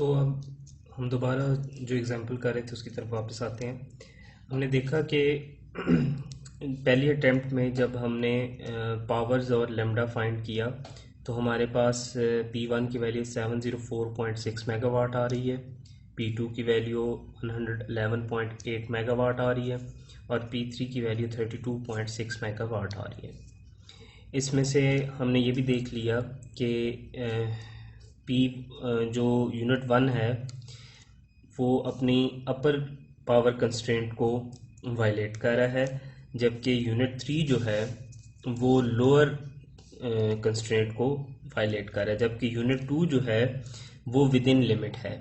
अब हम दोबारा जो एग्जांपल कर रहे थे उसकी तरफ वापस आते हैं। हमने देखा कि पहली अटेम्प्ट में जब हमने पावर्स और लेमडा फाइंड किया तो हमारे पास P1 की वैल्यू 704.6 मेगावाट आ रही है, P2 की वैल्यू 111.8 मेगावाट आ रही है और P3 की वैल्यू 32.6 मेगावाट आ रही है। इसमें से हमने ये भी देख लिया कि पी जो यूनिट 1 है वो अपनी अपर पावर कंस्ट्रेंट को वायलेट कर रहा है, जबकि यूनिट 3 जो है वो लोअर कंस्ट्रेंट को वायलेट कर रहा है, जबकि यूनिट 2 जो है वो विद इन लिमिट है।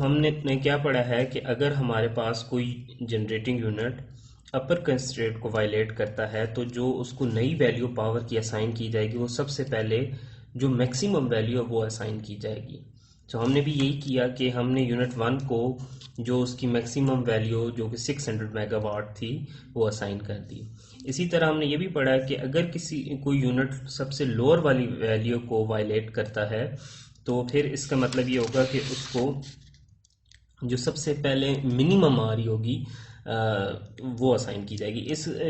हमने क्या पढ़ा है कि अगर हमारे पास कोई जनरेटिंग यूनिट अपर कंस्ट्रेंट को वायलेट करता है तो जो उसको नई वैल्यू पावर की असाइन की जाएगी वो सबसे पहले जो मैक्सिमम वैल्यू है वो असाइन की जाएगी। हमने भी यही किया कि हमने यूनिट 1 को जो उसकी मैक्सिमम वैल्यू जो कि 600 मेगावाट थी वो असाइन कर दी। इसी तरह हमने ये भी पढ़ा कि अगर कोई यूनिट सबसे लोअर वाली वैल्यू को वायलेट करता है तो फिर इसका मतलब ये होगा कि उसको जो सबसे पहले मिनिमम आ रही होगी वो असाइन की जाएगी।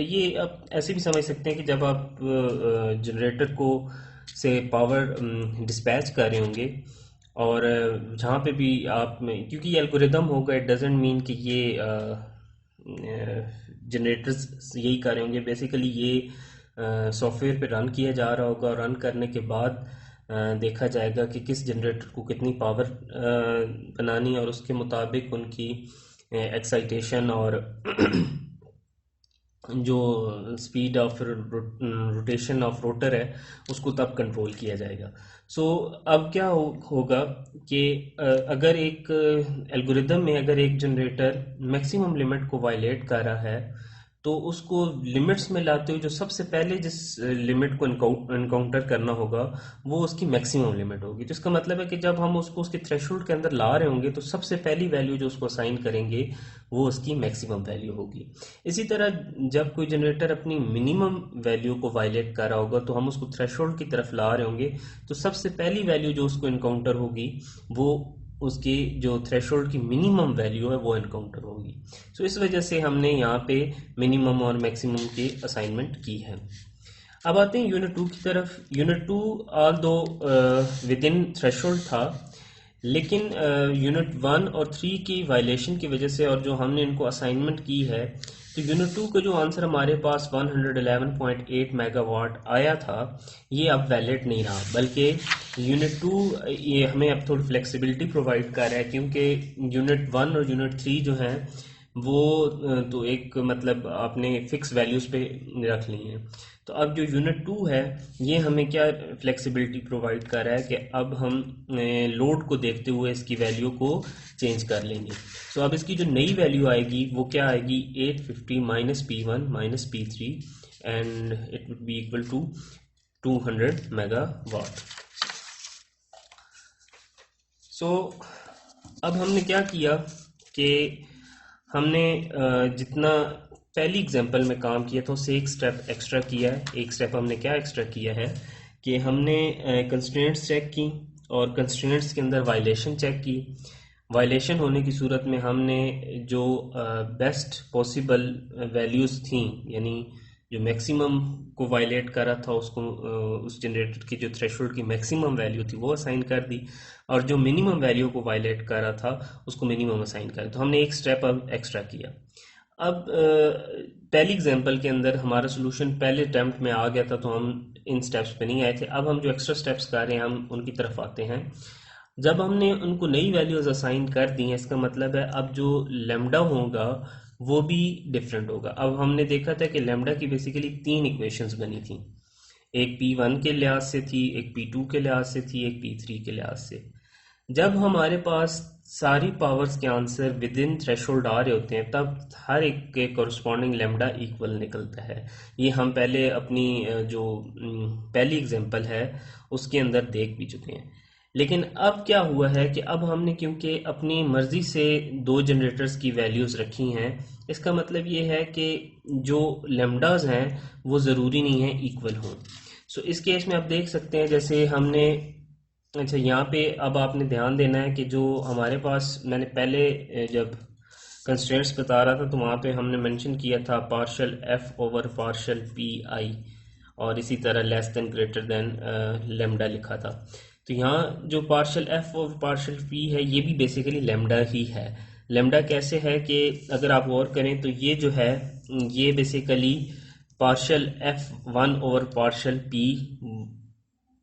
ये आप ऐसे भी समझ सकते हैं कि जब आप जनरेटर को से पावर डिस्पैच कर रहे होंगे और जहाँ पे भी आप क्योंकि ये एल्गोरिदम होगा, इट डजेंट मीन कि ये जनरेटर्स यही कर रहे होंगे। बेसिकली ये सॉफ्टवेयर पे रन किया जा रहा होगा और रन करने के बाद देखा जाएगा कि किस जनरेटर को कितनी पावर बनानी है और उसके मुताबिक उनकी एक्साइटेशन और जो speed of rotation of rotor है उसको तब कंट्रोल किया जाएगा। अब क्या होगा कि अगर एक एल्गोरिदम में अगर एक जनरेटर मैक्सिमम लिमिट को वायलेट कर रहा है तो उसको लिमिट्स में लाते हुए जो सबसे पहले जिस लिमिट को एनकाउंटर करना होगा वो उसकी मैक्सिमम लिमिट होगी। तो इसका मतलब है कि जब हम उसको उसके थ्रेशोल्ड के अंदर ला रहे होंगे तो सबसे पहली वैल्यू जो उसको असाइन करेंगे वो उसकी मैक्सिमम वैल्यू होगी। इसी तरह जब कोई जनरेटर अपनी मिनिमम वैल्यू को वायलेट कर रहा होगा तो हम उसको थ्रेशोल्ड की तरफ ला रहे होंगे तो सबसे पहली वैल्यू जो उसको एनकाउंटर होगी वो उसकी जो थ्रेशोल्ड की मिनिमम वैल्यू है वो एनकाउंटर होगी। इस वजह से हमने यहाँ पे मिनिमम और मैक्सिमम की असाइनमेंट की है। अब आते हैं यूनिट 2 की तरफ। यूनिट 2 ऑल दो विद इन थ्रेशोल्ड था, लेकिन यूनिट 1 और 3 की वायलेशन की वजह से और जो हमने इनको असाइनमेंट की है तो यूनिट 2 का जो आंसर हमारे पास 111.8 मेगावाट आया था ये अब वैलिड नहीं रहा, बल्कि यूनिट 2 ये हमें अब थोड़ी फ्लेक्सिबिलिटी प्रोवाइड कर रहा है, क्योंकि यूनिट 1 और यूनिट 3 जो हैं वो तो एक मतलब आपने फिक्स वैल्यूज़ पे रख ली हैं। तो अब जो यूनिट 2 है ये हमें क्या फ्लेक्सिबिलिटी प्रोवाइड कर रहा है कि अब हम लोड को देखते हुए इसकी वैल्यू को चेंज कर लेंगे। अब इसकी जो नई वैल्यू आएगी वो क्या आएगी, 850 minus P1 minus P3 and it would be equal to 200 megawatt. अब हमने क्या किया कि हमने जितना पहली एग्जांपल में काम किया था उससे एक स्टेप एक्स्ट्रा किया है। एक स्टेप हमने क्या एक्स्ट्रा किया है कि हमने कंस्ट्रेंट्स चेक की और कंस्ट्रेंट्स के अंदर वायलेशन चेक की। वायलेशन होने की सूरत में हमने जो बेस्ट पॉसिबल वैल्यूज़ थी, यानी जो मैक्सिमम को वायलेट कर रहा था उसको उस जनरेटर की जो थ्रेशोल्ड की मैक्सिमम वैल्यू थी वो असाइन कर दी, और जो मिनिमम वैल्यू को वायलेट कर रहा था उसको मिनिमम असाइन कर। तो हमने एक स्टेप अब एक्स्ट्रा किया। अब पहली एग्जांपल के अंदर हमारा सोल्यूशन पहले अटेम्प्ट में आ गया था तो हम इन स्टेप्स पे नहीं आए थे। अब हम जो एक्स्ट्रा स्टेप्स कर रहे हैं हम उनकी तरफ आते हैं। जब हमने उनको नई वैल्यूज असाइन कर दी हैं इसका मतलब है अब जो लेमडा होगा वो भी डिफरेंट होगा। अब हमने देखा था कि लेमडा की बेसिकली 3 इक्वेशंस बनी थी, एक P1 के लिहाज से थी, एक P2 के लिहाज से थी, एक P3 के लिहाज से। जब हमारे पास सारी पावर्स के आंसर विद इन थ्रेशोल्ड आ रहे होते हैं तब हर एक के कॉरस्पॉन्डिंग लेमडा इक्वल निकलता है। ये हम पहले अपनी जो पहली एग्जांपल है उसके अंदर देख भी चुके हैं। लेकिन अब क्या हुआ है कि अब हमने क्योंकि अपनी मर्जी से 2 जनरेटर्स की वैल्यूज़ रखी हैं, इसका मतलब ये है कि जो लेमडाज हैं वो ज़रूरी नहीं है इक्वल हों। इस केस में आप देख सकते हैं जैसे हमने अच्छा, यहाँ पे अब आपने ध्यान देना है कि जो हमारे पास मैंने पहले जब कंस्ट्रेंट्स बता रहा था तो वहाँ पे हमने मेंशन किया था partial F over partial P I, और इसी तरह less than greater than lambda लिखा था। तो यहाँ जो partial F over partial P है ये भी बेसिकली लेमडा ही है। लेमडा कैसे है कि अगर आप गौर करें तो ये जो है ये basically partial F one over partial P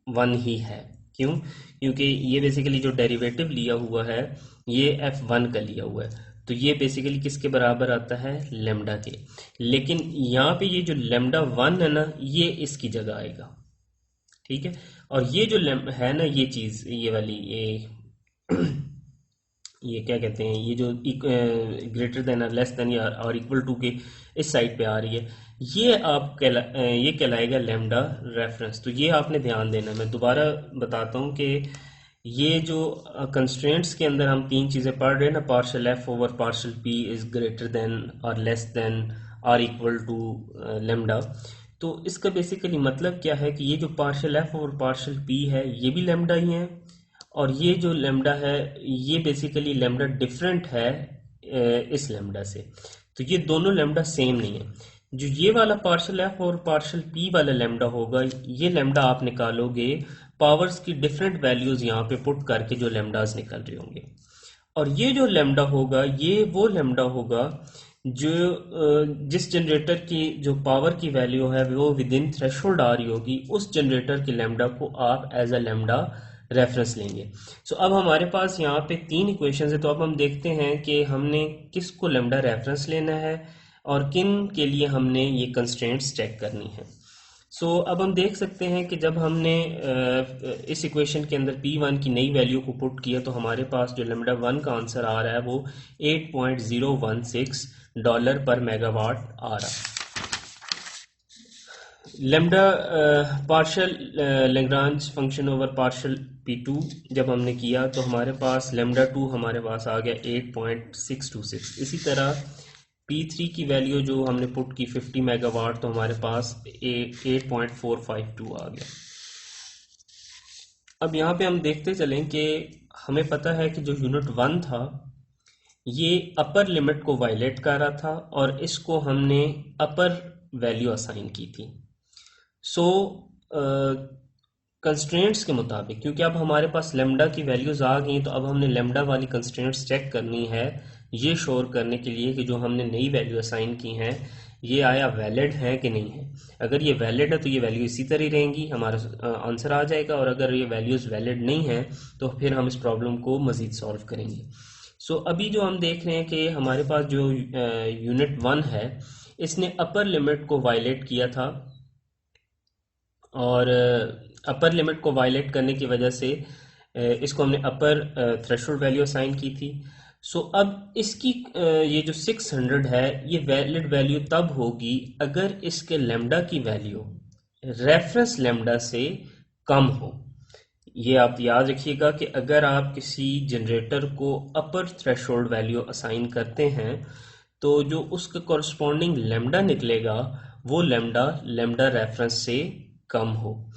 one ही है। क्यों? क्योंकि ये बेसिकली जो डेरिवेटिव लिया हुआ है ये एफ वन का लिया हुआ है, तो ये बेसिकली किसके बराबर आता है? लेमडा के। लेकिन यहाँ पे ये जो लेमडा वन है ना ये इसकी जगह आएगा, ठीक है। और ये जो है ना ये चीज़ ये वाली ये क्या कहते हैं, ये जो ग्रेटर देन और लेस देन या और इक्वल टू के इस साइड पे आ रही है, ये ये कहलाएगा लेमडा रेफरेंस। तो ये आपने ध्यान देना। मैं दोबारा बताता हूँ कि ये जो कंस्ट्रेंट्स के अंदर हम तीन चीज़ें पढ़ रहे हैं ना, partial F over partial P is greater than और लेस देन और इक्वल टू लेमडा। तो इसका बेसिकली मतलब क्या है कि ये जो partial F over partial P है ये भी लेमडा ही है, और ये जो लेमडा है ये बेसिकली लेमडा डिफरेंट है इस लेमडा से। तो ये दोनों लेमडा सेम नहीं है। जो ये वाला पार्शल एफ और पार्शल पी वाला लेमडा होगा, ये लेमडा आप निकालोगे पावर्स की डिफरेंट वैल्यूज यहाँ पे पुट करके जो लेमडाज निकल रहे होंगे। और ये जो लेमडा होगा ये वो लेमडा होगा जो जिस जनरेटर की जो पावर की वैल्यू है वो विद इन थ्रेशोल्ड आ रही होगी, उस जनरेटर के लेमडा को आप एज अ लेमडा रेफरेंस लेंगे। सो अब हमारे पास यहाँ पे तीन इक्वेशंस है, तो अब हम देखते हैं कि हमने किसको लेमडा रेफरेंस लेना है और किन के लिए हमने ये कंस्ट्रेंट्स चेक करनी है। सो अब हम देख सकते हैं कि जब हमने इस इक्वेशन के अंदर P1 की नई वैल्यू को पुट किया तो हमारे पास जो लेमडा वन का आंसर आ रहा है वो $8.016 पर मेगावाट आ रहा है। Lambda partial Lagrange function over partial P2 जब हमने किया तो हमारे पास लेमडा टू हमारे पास आ गया 8.626। इसी तरह P3 की वैल्यू जो हमने पुट की 50 मेगावाट, तो हमारे पास 8.452 आ गया। अब यहाँ पे हम देखते चलें कि हमें पता है कि जो यूनिट वन था ये अपर लिमिट को वायलेट कर रहा था और इसको हमने अपर वैल्यू असाइन की थी। सो कंस्ट्रेंट्स के मुताबिक, क्योंकि अब हमारे पास लेमडा की वैल्यूज आ गई तो अब हमने लेमडा वाली कंस्ट्रेंट्स चेक करनी है ये श्योर करने के लिए कि जो हमने नई वैल्यू असाइन की हैं ये आया वैलिड है कि नहीं है। अगर ये वैलिड है तो ये वैल्यू इसी तरह रहेंगी, हमारा आंसर आ जाएगा, और अगर ये वैल्यूज वैलिड नहीं है तो फिर हम इस प्रॉब्लम को मजीद सॉल्व करेंगे। सो अभी जो हम देख रहे हैं कि हमारे पास जो यूनिट वन है इसने अपर लिमिट को वायलेट किया था, और अपर लिमिट को वायलेट करने की वजह से इसको हमने अपर थ्रेशोल्ड वैल्यू असाइन की थी। सो अब इसकी ये जो 600 है ये वैलिड वैल्यू तब होगी अगर इसके लेमडा की वैल्यू रेफरेंस लेमडा से कम हो। ये आप याद रखिएगा कि अगर आप किसी जनरेटर को अपर थ्रेशोल्ड वैल्यू असाइन करते हैं तो जो उसका कॉरस्पॉन्डिंग लेमडा निकलेगा वो लेमडा रेफरेंस से कम हो,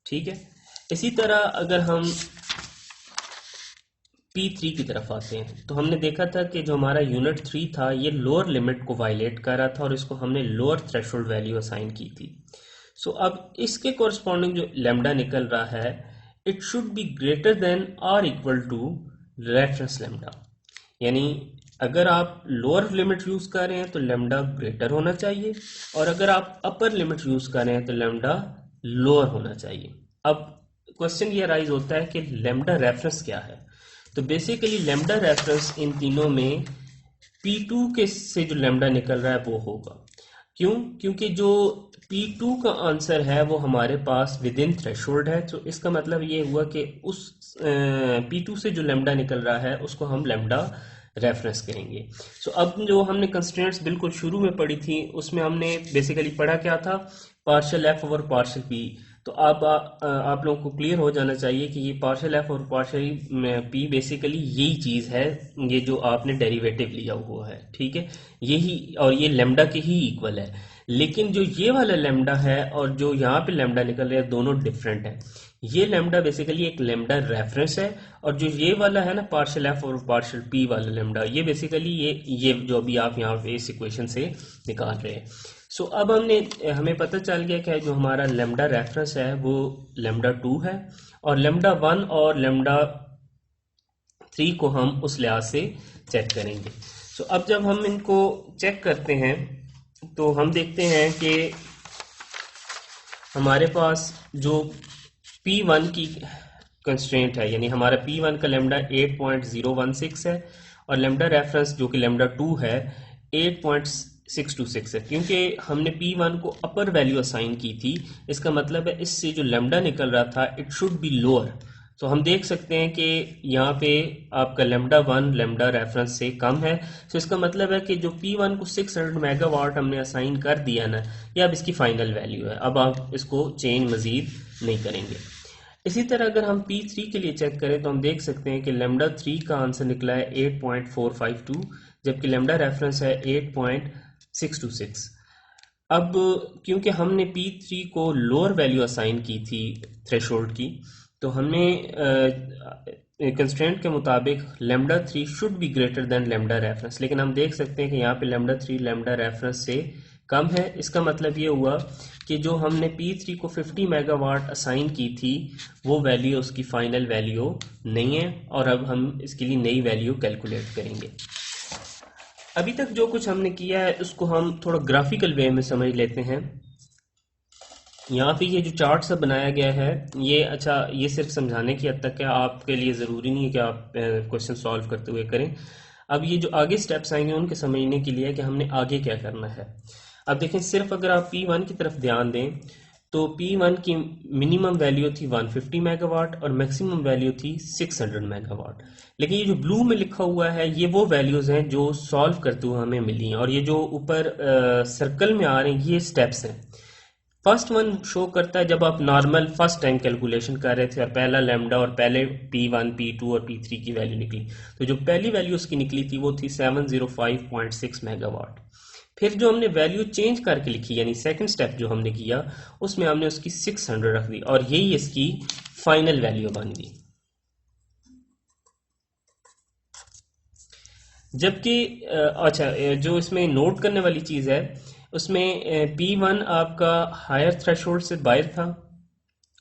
ठीक है। इसी तरह अगर हम P3 की तरफ आते हैं तो हमने देखा था कि जो हमारा यूनिट 3 था ये लोअर लिमिट को वायलेट कर रहा था और इसको हमने लोअर थ्रेशोल्ड वैल्यू असाइन की थी। सो अब इसके कॉरस्पॉन्डिंग जो लेमडा निकल रहा है it should be greater than और इक्वल टू रेफरेंस लेमडा। यानी अगर आप लोअर लिमिट यूज कर रहे हैं तो लेमडा ग्रेटर होना चाहिए, और अगर आप अपर लिमिट यूज कर रहे हैं तो लेमडा लोअर होना चाहिए। अब क्वेश्चन ये राइज होता है कि लेमडा रेफरेंस क्या है। तो बेसिकली लेमडा रेफरेंस इन तीनों में P2 के से जो लेमडा निकल रहा है वो होगा। क्यों? क्योंकि जो P2 का आंसर है वो हमारे पास विद इन थ्रेशोल्ड है, तो इसका मतलब ये हुआ कि उस P2 से जो लेमडा निकल रहा है उसको हम लेमडा रेफरेंस करेंगे। सो अब जो हमने कंस्ट्रेंट्स बिल्कुल शुरू में पढ़ी थी उसमें हमने बेसिकली पढ़ा क्या था, partial F over partial P. तो आप लोगों को क्लियर हो जाना चाहिए कि ये पार्शियल एफ और पार्शियल पी बेसिकली यही चीज़ है, ये जो आपने डेरिवेटिव लिया हुआ है, ठीक है, यही, और ये लेमडा के ही इक्वल है। लेकिन जो ये वाला लेमडा है और जो यहाँ पे लेमडा निकल रहा है दोनों डिफरेंट है। ये लेमडा बेसिकली एक लेमडा रेफरेंस है, और जो ये वाला है ना पार्शियल एफ और पार्शियल पी वाला लेमडा, ये बेसिकली ये जो अभी आप यहाँ पे इस इक्वेशन से निकाल रहे हैं। सो अब हमें पता चल गया कि जो हमारा लेमडा रेफरेंस है वो लेमडा 2 है, और लेमडा 1 और लेमडा 3 को हम उस लिहाज से चेक करेंगे। सो अब जब हम इनको चेक करते हैं तो हम देखते हैं कि हमारे पास जो P1 की कंस्ट्रेंट है, यानी हमारा P1 का लेमडा 8.016 है और लेमडा रेफरेंस जो कि लेमडा 2 है 8.626 है। क्योंकि हमने P1 को अपर वैल्यू असाइन की थी, इसका मतलब है इससे जो लेमडा निकल रहा था इट शुड बी लोअर। तो हम देख सकते हैं कि यहाँ पे आपका लेमडा 1 लेमडा रेफरेंस से कम है। तो इसका मतलब है कि जो P1 को 600 मेगावाट हमने असाइन कर दिया ना, ये अब इसकी फाइनल वैल्यू है, अब आप इसको चेंज मजीद नहीं करेंगे। इसी तरह अगर हम P3 के लिए चेक करें तो हम देख सकते हैं कि लेमडा 3 का आंसर निकला है 8.452, जबकि लेमडा रेफरेंस है 8.626। अब क्योंकि हमने P3 को लोअर वैल्यू असाइन की थी थ्रेशोल्ड की, तो हमने कंस्ट्रेंट के मुताबिक lambda 3 should be greater than lambda reference, लेकिन हम देख सकते हैं कि यहाँ पे लेमडा 3 लेमडा रेफरेंस से कम है। इसका मतलब ये हुआ कि जो हमने P3 को 50 मेगावाट असाइन की थी वो वैल्यू उसकी फाइनल वैल्यू नहीं है, और अब हम इसके लिए नई वैल्यू कैलकुलेट करेंगे। अभी तक जो कुछ हमने किया है उसको हम थोड़ा ग्राफिकल वे में समझ लेते हैं। यहाँ पे ये जो चार्ट सब बनाया गया है ये सिर्फ समझाने की हद तक है, आपके लिए ज़रूरी नहीं है कि आप क्वेश्चन सॉल्व करते हुए करें। अब ये जो आगे स्टेप्स आएंगे उनके समझने के लिए कि हमने आगे क्या करना है। अब देखें, सिर्फ अगर आप P1 की तरफ ध्यान दें तो P1 की मिनिमम वैल्यू थी 150 मेगावाट और मैक्सिमम वैल्यू थी 600 मेगावाट। लेकिन ये जो ब्लू में लिखा हुआ है ये वो वैल्यूज़ हैं जो सॉल्व करते हुए हमें मिली हैं, और ये जो ऊपर सर्कल में आ रहे हैं ये स्टेप्स हैं। फर्स्ट वन शो करता है जब आप नॉर्मल फर्स्ट टाइम कैलकुलेशन कर रहे थे और पहला लेमडा और पहले P1 P2 और P3 की वैल्यू निकली, तो जो पहली वैल्यू उसकी निकली थी वो थी 705.6 मेगावाट। फिर जो हमने वैल्यू चेंज करके लिखी, यानी सेकंड स्टेप जो हमने किया उसमें हमने उसकी 600 रख दी और यही इसकी फाइनल वैल्यू बन गई। जबकि अच्छा, जो इसमें नोट करने वाली चीज़ है उसमें P1 आपका हायर थ्रेशोल्ड से बाहर था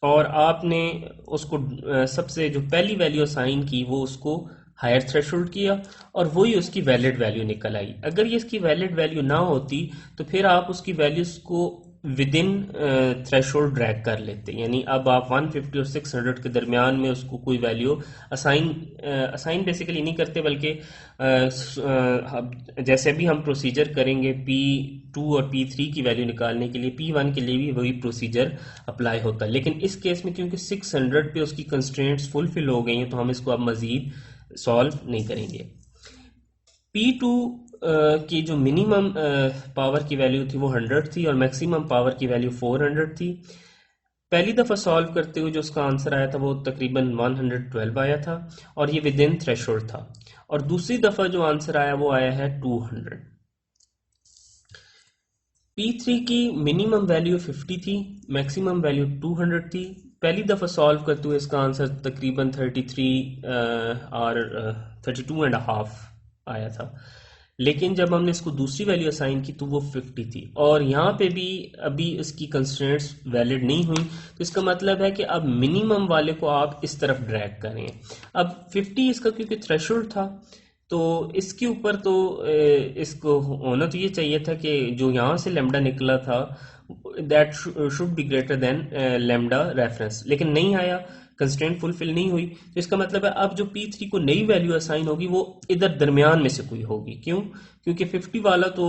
और आपने उसको सबसे जो पहली वैल्यू असाइन की वो उसको हायर थ्रेशोल्ड किया और वही उसकी वैलिड वैल्यू निकल आई। अगर ये इसकी वैलिड वैल्यू ना होती तो फिर आप उसकी वैल्यूज को विद इन थ्रेशोल्ड ड्रैग कर लेते, यानी अब आप 150 और 600 के दरमियान में उसको कोई वैल्यू असाइन बेसिकली नहीं करते, बल्कि जैसे भी हम प्रोसीजर करेंगे P2 और P3 की वैल्यू निकालने के लिए P1 के लिए भी वही प्रोसीजर अप्लाई होता है। लेकिन इस केस में क्योंकि 600 पे उसकी कंस्ट्रेंट्स फुलफिल हो गई हैं तो हम इसको अब मजीद सॉल्व नहीं करेंगे। P2 की जो मिनिमम पावर की वैल्यू थी वो 100 थी और मैक्सिमम पावर की वैल्यू 400 थी। पहली दफ़ा सॉल्व करते हुए जो उसका आंसर आया था वो तकरीबन 112 आया था और ये विद इन थ्रेशोल्ड था, और दूसरी दफ़ा जो आंसर आया वो आया है 200। P3 की मिनिमम वैल्यू 50 थी, मैक्सिमम वैल्यू 200 थी। पहली दफ़ा सॉल्व करते हुए इसका आंसर तकरीबन 33 और 32.5 आया था, लेकिन जब हमने इसको दूसरी वैल्यू असाइन की तो वो 50 थी और यहाँ पे भी अभी इसकी कंस्ट्रेंट्स वैलिड नहीं हुई। तो इसका मतलब है कि अब मिनिमम वाले को आप इस तरफ ड्रैग करें। अब 50 इसका क्योंकि थ्रेशोल्ड था तो इसके ऊपर तो इसको होना तो ये चाहिए था कि जो यहाँ से लेमडा निकला था that should be greater than lambda reference, लेकिन नहीं आया, कंस्ट्रेंट फुलफिल नहीं हुई। तो इसका मतलब है अब जो P3 को नई वैल्यू असाइन होगी वो इधर दरमियान में से कोई होगी। क्यों? क्योंकि 50 वाला तो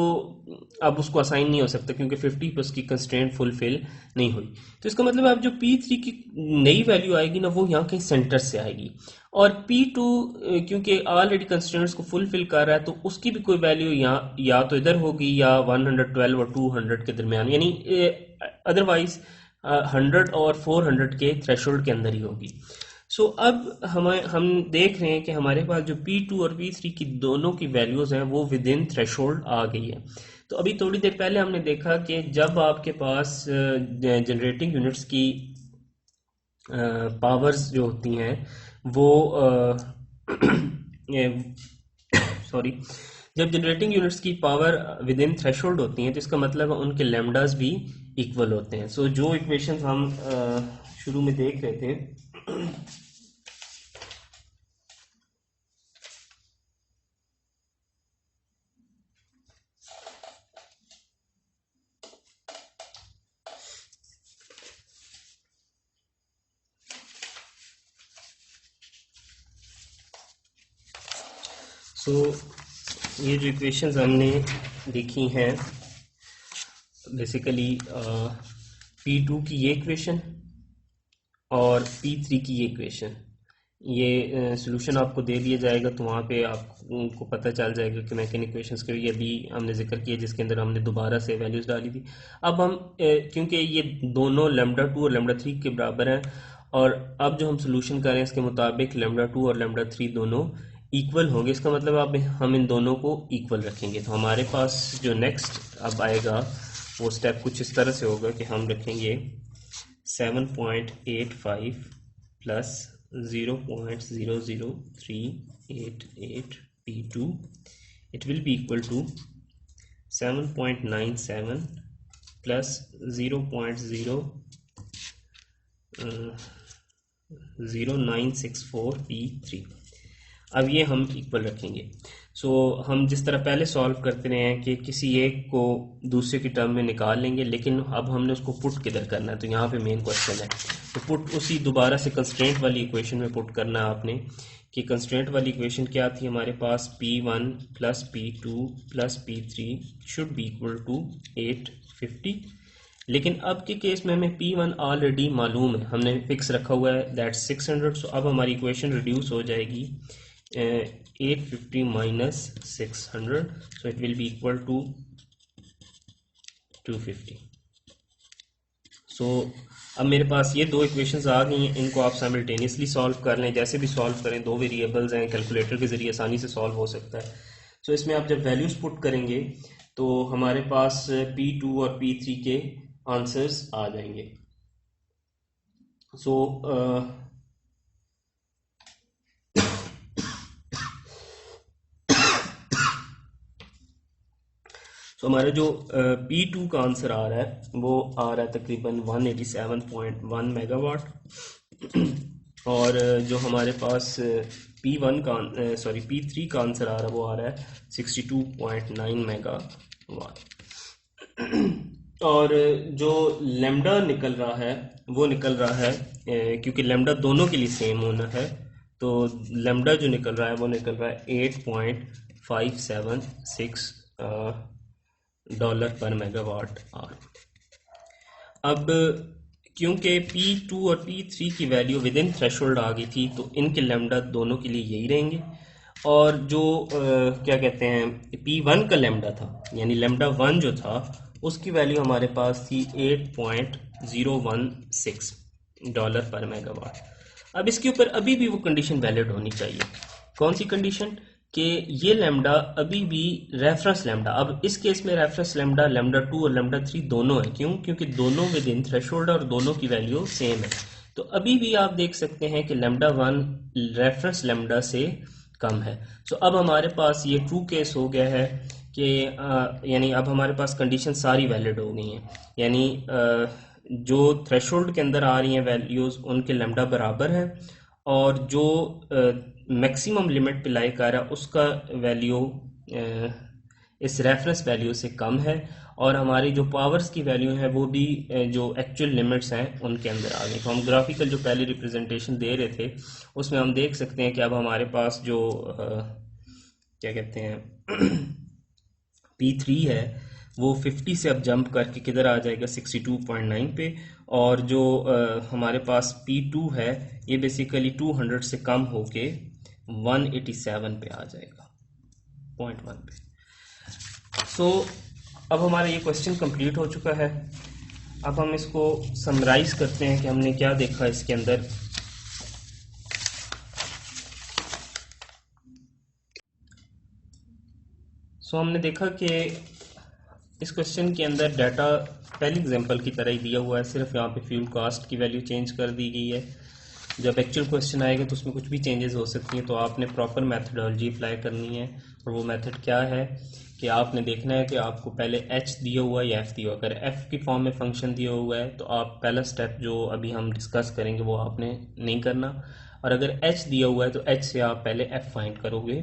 अब उसको असाइन नहीं हो सकता क्योंकि 50 पे उसकी कंस्ट्रेंट फुलफिल नहीं हुई। तो इसका मतलब अब जो P3 की नई वैल्यू आएगी ना वो यहाँ कहीं सेंटर से आएगी, और P2 क्योंकि ऑलरेडी कंस्ट्रेंट्स को फुलफिल कर रहा है तो उसकी भी कोई वैल्यू यहाँ या तो इधर होगी या 112 और 200 के दरमियान, यानी अदरवाइज 100 और 400 के थ्रेशोल्ड के अंदर ही होगी। सो अब हम देख रहे हैं कि हमारे पास जो P2 और P3 की दोनों की वैल्यूज़ हैं वो विद इन थ्रेशोल्ड आ गई है। तो अभी थोड़ी देर पहले हमने देखा कि जब आपके पास जनरेटिंग यूनिट्स की पावर्स जो होती हैं वो सॉरी जब जनरेटिंग यूनिट्स की पावर विद इन थ्रेशोल्ड होती हैं तो इसका मतलब है उनके लैम्डास भी इक्वल होते हैं। सो जो इक्वेशंस हम शुरू में देख रहे थे ये जो इक्वेशंस हमने देखी हैं बेसिकली P2 की ये इक्वेशन और P3 की ये इक्वेशन, ये सोल्यूशन आपको दे दिया जाएगा तो वहाँ पे आपको पता चल जाएगा कि मैं किन इक्वेशंस के लिए अभी हमने जिक्र किया जिसके अंदर हमने दोबारा से वैल्यूज़ डाली थी। अब हम क्योंकि ये दोनों λ2 और λ3 के बराबर हैं और अब जो हम सोल्यूशन कर रहे हैं इसके मुताबिक λ2 और λ3 दोनों इक्वल होंगे, इसका मतलब अब हम इन दोनों को इक्वल रखेंगे। तो हमारे पास जो नेक्स्ट अब आएगा वो स्टेप कुछ इस तरह से होगा कि हम रखेंगे 7.85 plus 0.00388 P2, it will be equal to 7.97 plus 0.0964 P3। अब ये हम इक्वल रखेंगे। हम जिस तरह पहले सॉल्व करते रहे हैं कि किसी एक को दूसरे की टर्म में निकाल लेंगे, लेकिन अब हमने उसको पुट किधर करना है, तो यहाँ पे मेन क्वेश्चन है। तो पुट उसी दोबारा से कंस्ट्रेंट वाली इक्वेशन में पुट करना है आपने कि कंस्ट्रेंट वाली इक्वेशन क्या थी हमारे पास, P1 plus P2 plus P3 should be equal to 850। लेकिन अब के केस में हमें P1 ऑलरेडी मालूम है, हमने फिक्स रखा हुआ है, दैट्स 600। सो अब हमारी इक्वेशन रिड्यूस हो जाएगी 850 minus 600, so it will be equal to 250। अब मेरे पास ये दो इक्वेशंस आ गई हैं, इनको आप साइमल्टेनियसली सॉल्व कर लें, जैसे भी सॉल्व करें, दो वेरिएबल्स हैं, कैलकुलेटर के जरिए आसानी से सॉल्व हो सकता है। इसमें आप जब वैल्यूज पुट करेंगे तो हमारे पास P2 और P3 के आंसर्स आ जाएंगे। हमारा जो P2 का आंसर आ रहा है वो आ रहा है तकरीबन 187.1 मेगावाट और जो हमारे पास P3 का आंसर आ रहा है वो आ रहा है 62.9 मेगावाट और जो लैम्डा निकल रहा है वो निकल रहा है क्योंकि लैम्डा दोनों के लिए सेम होना है, तो लैम्डा जो निकल रहा है वो निकल रहा है 8.576 डॉलर पर मेगावाट आवर। अब क्योंकि P2 और P3 की वैल्यू विद इन थ्रेशोल्ड आ गई थी तो इनके लैम्डा दोनों के लिए यही रहेंगे और जो क्या कहते हैं P1 का लैम्डा था यानी लैम्डा 1 जो था उसकी वैल्यू हमारे पास थी 8.016 डॉलर पर मेगावाट। अब इसके ऊपर अभी भी वो कंडीशन वैलिड होनी चाहिए। कौन सी कंडीशन? कि ये लैम्डा अभी भी रेफरेंस लैम्डा, अब इस केस में रेफरेंस लैम्डा लैम्डा 2 और लैम्डा 3 दोनों है। क्यों? क्योंकि दोनों विद इन थ्रेशोल्ड और दोनों की वैल्यू सेम है। तो अभी भी आप देख सकते हैं कि लैम्डा 1 रेफरेंस लैम्डा से कम है। अब हमारे पास ये ट्रू केस हो गया है कि यानी अब हमारे पास कंडीशन सारी वैलिड हो गई हैं, यानी जो थ्रेशोल्ड के अंदर आ रही हैं वैल्यूज़ उनके लैम्डा बराबर है और जो मैक्सिमम लिमिट पे लाई कर रहा है उसका वैल्यू इस रेफरेंस वैल्यू से कम है और हमारी जो पावर्स की वैल्यू है वो भी जो एक्चुअल लिमिट्स हैं उनके अंदर आ गई। तो हम ग्राफिकल जो पहले रिप्रेजेंटेशन दे रहे थे उसमें हम देख सकते हैं कि अब हमारे पास जो क्या कहते हैं P3 है वो 50 से अब जंप करके किधर आ जाएगा 62.9 पे और जो हमारे पास P2 है ये बेसिकली 200 से कम होके 187 पे आ जाएगा 0.1 पे। अब हमारा ये क्वेश्चन कंप्लीट हो चुका है। अब हम इसको समराइज करते हैं कि हमने क्या देखा इसके अंदर। सो हमने देखा कि इस क्वेश्चन के अंदर डाटा पहली एग्जांपल की तरह ही दिया हुआ है, सिर्फ यहाँ पे फ्यूल कास्ट की वैल्यू चेंज कर दी गई है। जब एक्चुअल क्वेश्चन आएगा तो उसमें कुछ भी चेंजेस हो सकती हैं, तो आपने प्रॉपर मैथडोलॉजी अप्लाई करनी है। और वो मेथड क्या है कि आपने देखना है कि आपको पहले एच दिया हुआ है या एफ दिया हुआ है। अगर एफ की फॉर्म में फंक्शन दिया हुआ है तो आप पहला स्टेप जो अभी हम डिस्कस करेंगे वो आपने नहीं करना, और अगर एच दिया हुआ है तो एच से आप पहले एफ फाइंड करोगे,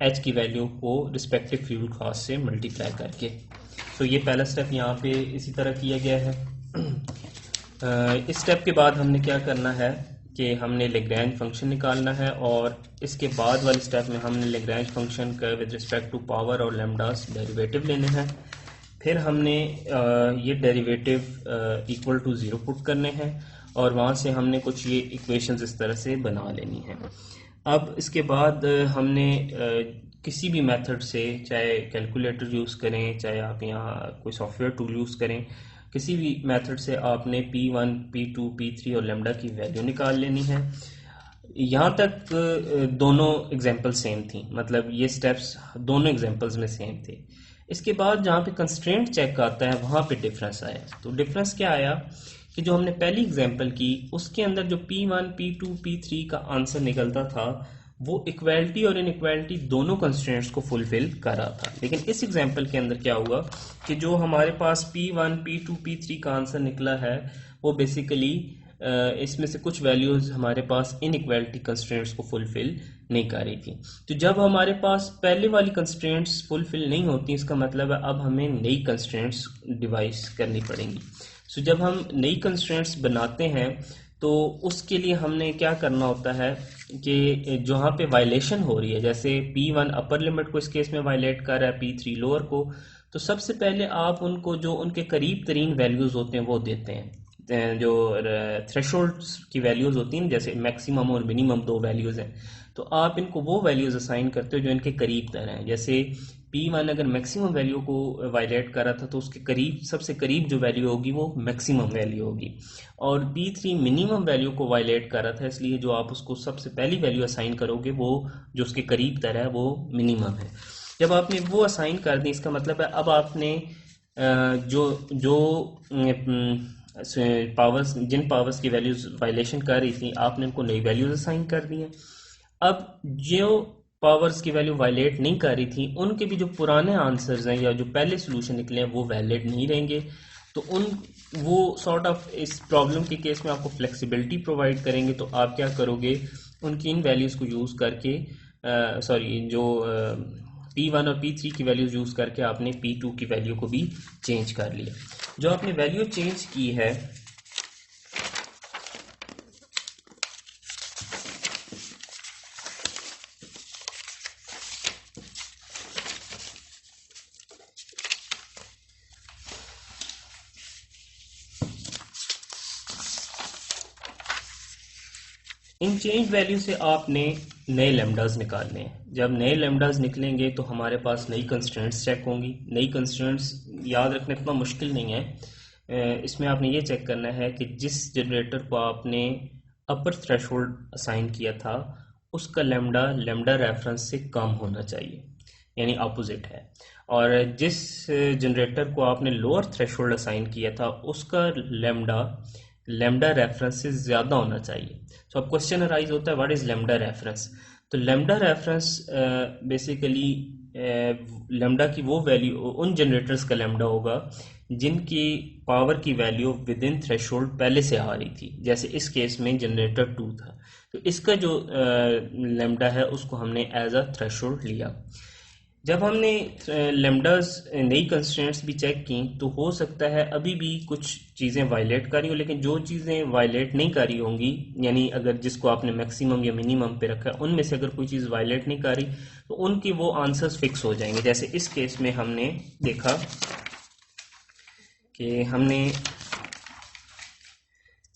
एच की वैल्यू को रिस्पेक्टिव फ्यूल कॉस्ट से मल्टीप्लाई करके। तो ये पहला स्टेप यहाँ पे इसी तरह किया गया है। इस स्टेप के बाद हमने क्या करना है कि हमने लेग्रैंज फंक्शन निकालना है, और इसके बाद वाले स्टेप में हमने लेग्रैंज फंक्शन का विद रिस्पेक्ट टू पावर और लैम्डास डेरिवेटिव लेने हैं। फिर हमने ये डेरिवेटिव इक्वल टू 0 पुट करने हैं, और वहाँ से हमने कुछ ये इक्वेशंस इस तरह से बना लेनी है। अब इसके बाद हमने किसी भी मेथड से, चाहे कैलकुलेटर यूज़ करें, चाहे आप यहाँ कोई सॉफ्टवेयर टूल यूज़ करें, किसी भी मेथड से आपने P1, P2, P3 और लैम्डा की वैल्यू निकाल लेनी है। यहाँ तक दोनों एग्जांपल सेम थी, मतलब ये स्टेप्स दोनों एग्जांपल्स में सेम थे। इसके बाद जहाँ पे कंस्ट्रेंट चेक आता है वहाँ पे डिफरेंस आया। तो डिफरेंस क्या आया कि जो हमने पहली एग्जांपल की उसके अंदर जो P1, P2, P3 का आंसर निकलता था वो इक्वालिटी और इनइक्वालिटी दोनों कंस्ट्रेंट्स को फुलफिल कर रहा था। लेकिन इस एग्जांपल के अंदर क्या हुआ कि जो हमारे पास P1, P2, P3 का आंसर निकला है वो बेसिकली इसमें से कुछ वैल्यूज हमारे पास इनइक्वालिटी कंस्ट्रेंट्स को फुलफिल नहीं कर रही थी। तो जब हमारे पास पहले वाली कंस्ट्रेंट्स फुलफिल नहीं होती, इसका मतलब है अब हमें नई कंस्ट्रेंट्स डिवाइस करनी पड़ेंगी। सो जब हम नई कंस्ट्रेंट्स बनाते हैं तो उसके लिए हमने क्या करना होता है कि जहाँ पे वायलेशन हो रही है, जैसे P1 अपर लिमिट को इस केस में वायलेट कर रहा है, P3 लोअर को, तो सबसे पहले आप उनको जो उनके करीब तरीन वैल्यूज होते हैं वो देते हैं। जो थ्रेशोल्ड्स की वैल्यूज होती हैं, जैसे मैक्सिमम और मिनिमम दो वैल्यूज हैं, तो आप इनको वो वैल्यूज असाइन करते हो जो इनके करीब तर हैं। जैसे P1 अगर मैक्सिमम वैल्यू को वायलेट कर रहा था तो उसके करीब, सबसे करीब जो वैल्यू होगी वो मैक्सिमम वैल्यू होगी, और P3 मिनिमम वैल्यू को वायलेट कर रहा था, इसलिए जो आप उसको सबसे पहली वैल्यू असाइन करोगे वो जो उसके करीब तर है वो मिनिमम है। जब आपने वो असाइन कर दी, इसका मतलब है अब आपने जो जो पावर्स, जिन पावर्स की वैल्यूज वायलेशन कर रही थी आपने उनको नई वैल्यूज असाइन कर दी हैं। अब जो पावर्स की वैल्यू वायलेट नहीं कर रही थी उनके भी जो पुराने आंसर्स हैं या जो पहले सोल्यूशन निकले हैं वो वैलिड नहीं रहेंगे। तो उन वो सॉर्ट ऑफ इस प्रॉब्लम के केस में आपको फ्लेक्सिबिलिटी प्रोवाइड करेंगे। तो आप क्या करोगे, उनकी इन वैल्यूज़ को यूज़ करके, जो P1 और P3 की वैल्यूज़ यूज़ करके आपने P2 की वैल्यू को भी चेंज कर लिया। जो आपने वैल्यू चेंज की है इन चेंज वैल्यू से आपने नए लैम्डास निकालने हैं। जब नए लैम्डास निकलेंगे तो हमारे पास नई कंस्ट्रेंट्स चेक होंगी। नई कंस्ट्रेंट्स याद रखना इतना मुश्किल नहीं है। इसमें आपने ये चेक करना है कि जिस जनरेटर को आपने अपर थ्रेशोल्ड असाइन किया था उसका लैम्डा लैम्डा रेफरेंस से कम होना चाहिए, यानी अपोजिट है, और जिस जनरेटर को आपने लोअर थ्रेशोल्ड असाइन किया था उसका लैम्डा लैम्डा रेफरेंस से ज़्यादा होना चाहिए। तो अब क्वेश्चन अराइज होता है व्हाट इज़ लैम्डा रेफरेंस। तो लैम्डा रेफरेंस बेसिकली लैम्डा की वो वैल्यू उन जनरेटर्स का लैम्डा होगा जिनकी पावर की वैल्यू विद इन थ्रेशोल्ड पहले से आ रही थी। जैसे इस केस में जनरेटर 2 था, तो इसका जो लैम्डा है उसको हमने एज अ थ्रेशोल्ड लिया। जब हमने लैम्डास नई कंस्ट्रेंट्स भी चेक की तो हो सकता है अभी भी कुछ चीज़ें वायलेट कर रही हो, लेकिन जो चीज़ें वायलेट नहीं कर रही होंगी, यानी अगर जिसको आपने मैक्सिमम या मिनिमम पे रखा है उनमें से अगर कोई चीज़ वायलेट नहीं कर रही तो उनकी वो आंसर्स फिक्स हो जाएंगे। जैसे इस केस में हमने देखा कि हमने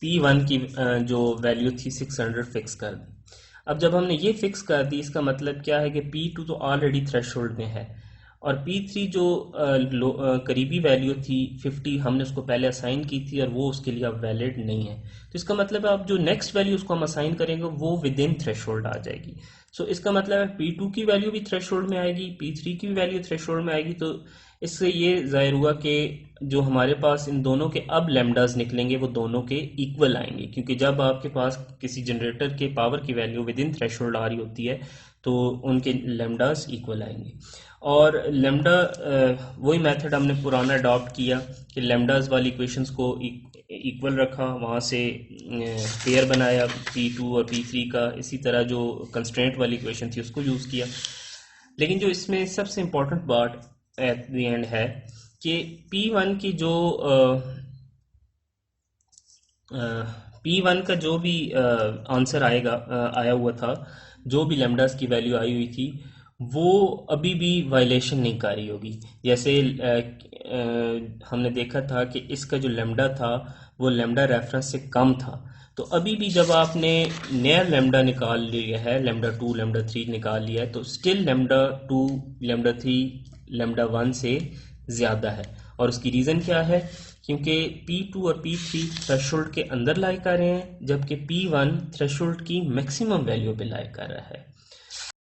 P1 की जो वैल्यू थी 600 फिक्स कर दी। अब जब हमने ये फिक्स कर दी इसका मतलब क्या है कि P2 तो ऑलरेडी थ्रेशोल्ड में है, और P3 जो करीबी वैल्यू थी 50 हमने उसको पहले असाइन की थी और वो उसके लिए अब वैलिड नहीं है। तो इसका मतलब है अब जो नेक्स्ट वैल्यू उसको हम असाइन करेंगे वो विद इन थ्रेशोल्ड आ जाएगी। सो इसका मतलब है P2 की वैल्यू भी थ्रेशोल्ड में आएगी, P3 की भी वैल्यू थ्रेशोल्ड में आएगी। तो इससे ये जाहिर हुआ कि जो हमारे पास इन दोनों के अब लैम्डास निकलेंगे वो दोनों के इक्वल आएंगे, क्योंकि जब आपके पास किसी जनरेटर के पावर की वैल्यू विद इन थ्रेशोल्ड आ रही होती है तो उनके लैम्डास इक्वल आएंगे। और लैम्डा वही मेथड हमने पुराना अडॉप्ट किया कि लैम्डास वाली इक्वेशंस को इक्वल रखा, वहाँ से पेयर बनाया P2 और P3 का, इसी तरह जो कंस्ट्रेंट वाली इक्वेशन थी उसको यूज़ किया। लेकिन जो इसमें सबसे important part at the end है कि P1 की जो P1 का जो भी आंसर आएगा आया हुआ था, जो भी लैम्डास की वैल्यू आई हुई थी वो अभी भी वायलेशन नहीं कर रही होगी। जैसे हमने देखा था कि इसका जो लैम्डा था वो लैम्डा रेफरेंस से कम था, तो अभी भी जब आपने नया लैम्डा निकाल लिया है, लैम्डा 2 लैम्डा 3 निकाल लिया है, तो स्टिल लैम्डा 2 लैम्डा 3 लैम्डा 1 से ज़्यादा है। और उसकी रीज़न क्या है? क्योंकि P2 और P3 थ्रेशोल्ड के अंदर लाई कर रहे हैं, जबकि P1 थ्रेशोल्ड की मैक्सिमम वैल्यू पे लाई कर रहा है।